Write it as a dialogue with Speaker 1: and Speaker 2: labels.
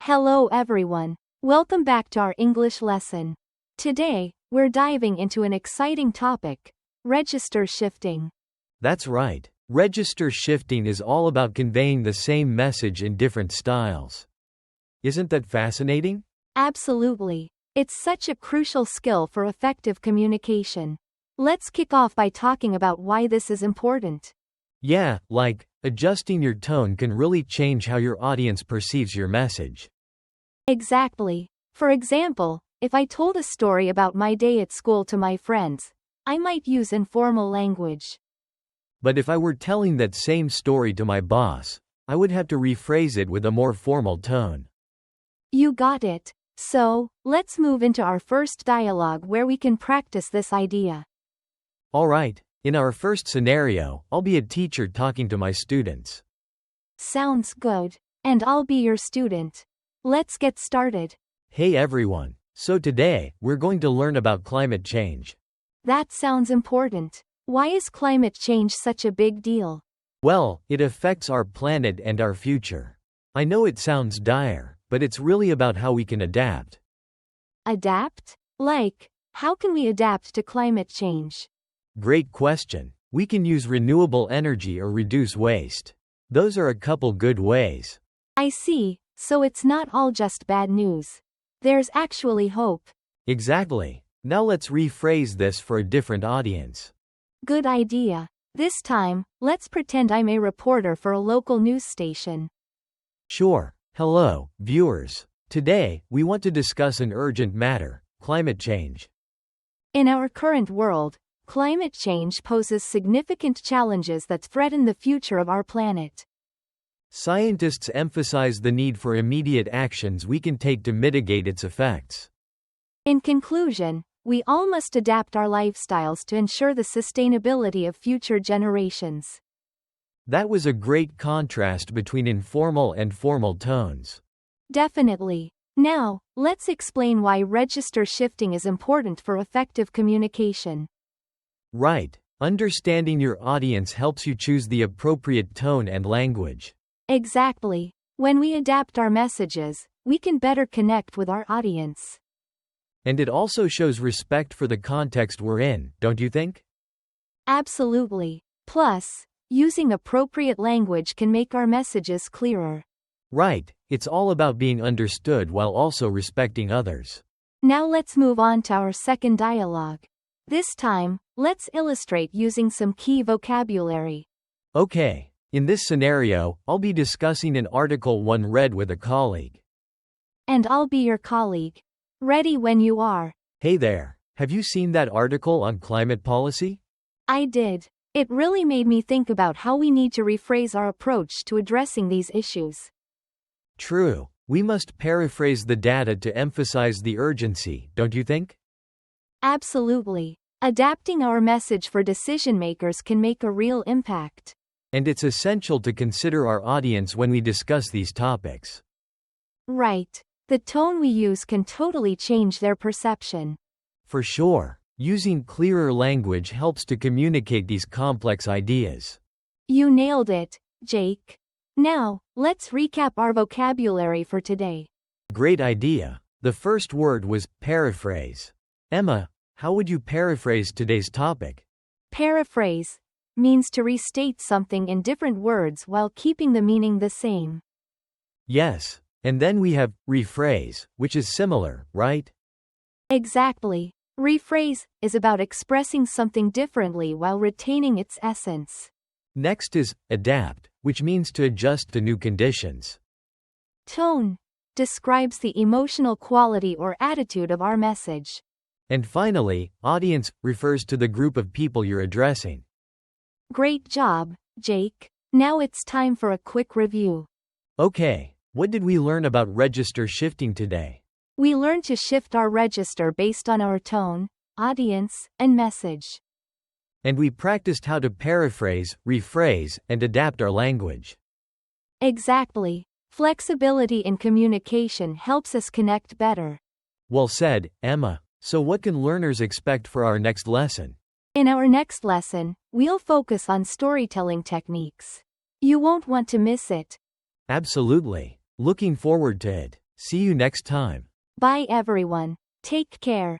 Speaker 1: Hello everyone. Welcome back to our English lesson. Today, we're diving into an exciting topic, register shifting.
Speaker 2: That's right. Register shifting is all about conveying the same message in different styles. Isn't that fascinating?
Speaker 1: Absolutely. It's such a crucial skill for effective communication. Let's kick off by talking about why this is important.
Speaker 2: Yeah, like, adjusting your tone can really change how your audience perceives your message.
Speaker 1: Exactly. For example, if I told a story about my day at school to my friends, I might use informal language.
Speaker 2: But if I were telling that same story to my boss, I would have to rephrase it with a more formal tone.
Speaker 1: You got it. So, let's move into our first dialogue where we can practice this idea.
Speaker 2: Alright, in our first scenario, I'll be a teacher talking to my students.
Speaker 1: Sounds good. And I'll be your student. Let's get started.
Speaker 2: Hey everyone. So today, we're going to learn about climate change.
Speaker 1: That sounds important. Why is climate change such a big deal?
Speaker 2: Well, it affects our planet and our future. I know it sounds dire, but it's really about how we can adapt.
Speaker 1: Adapt? Like, how can we adapt to climate change?
Speaker 2: Great question. We can use renewable energy or reduce waste. Those are a couple good ways.
Speaker 1: I see, so it's not all just bad news. There's actually hope.
Speaker 2: Exactly. Now let's rephrase this for a different audience.
Speaker 1: Good idea. This time, let's pretend I'm a reporter for a local news station.
Speaker 2: Sure. Hello, viewers. Today, we want to discuss an urgent matter, climate change.
Speaker 1: In our current world, climate change poses significant challenges that threaten the future of our planet.
Speaker 2: Scientists emphasize the need for immediate actions we can take to mitigate its effects.
Speaker 1: In conclusion, we all must adapt our lifestyles to ensure the sustainability of future generations.
Speaker 2: That was a great contrast between informal and formal tones.
Speaker 1: Definitely. Now, let's explain why register shifting is important for effective communication.
Speaker 2: Right. Understanding your audience helps you choose the appropriate tone and language.
Speaker 1: Exactly. When we adapt our messages, we can better connect with our audience.
Speaker 2: And it also shows respect for the context we're in, don't you think?
Speaker 1: Absolutely. Plus, using appropriate language can make our messages clearer.
Speaker 2: Right. It's all about being understood while also respecting others.
Speaker 1: Now let's move on to our second dialogue. This time, let's illustrate using some key vocabulary.
Speaker 2: Okay. In this scenario, I'll be discussing an article one read with a colleague.
Speaker 1: And I'll be your colleague. Ready when you are.
Speaker 2: Hey there. Have you seen that article on climate policy?
Speaker 1: I did. It really made me think about how we need to rephrase our approach to addressing these issues.
Speaker 2: True. We must paraphrase the data to emphasize the urgency, don't you think?
Speaker 1: Absolutely. Adapting our message for decision makers can make a real impact.
Speaker 2: And it's essential to consider our audience when we discuss these topics.
Speaker 1: Right. The tone we use can totally change their perception.
Speaker 2: For sure. Using clearer language helps to communicate these complex ideas.
Speaker 1: You nailed it, Jake. Now, let's recap our vocabulary for today.
Speaker 2: Great idea. The first word was paraphrase. Emma, how would you paraphrase today's topic?
Speaker 1: Paraphrase means to restate something in different words while keeping the meaning the same.
Speaker 2: Yes. And then we have rephrase, which is similar, right?
Speaker 1: Exactly. Rephrase is about expressing something differently while retaining its essence.
Speaker 2: Next is adapt, which means to adjust to new conditions.
Speaker 1: Tone describes the emotional quality or attitude of our message.
Speaker 2: And finally, audience refers to the group of people you're addressing.
Speaker 1: Great job, Jake. Now it's time for a quick review.
Speaker 2: Okay, what did we learn about register shifting today?
Speaker 1: We learned to shift our register based on our tone, audience, and message.
Speaker 2: And we practiced how to paraphrase, rephrase, and adapt our language.
Speaker 1: Exactly. Flexibility in communication helps us connect better.
Speaker 2: Well said, Emma. So what can learners expect for our next lesson?
Speaker 1: In our next lesson, we'll focus on storytelling techniques. You won't want to miss it.
Speaker 2: Absolutely. Looking forward to it. See you next time.
Speaker 1: Bye everyone. Take care.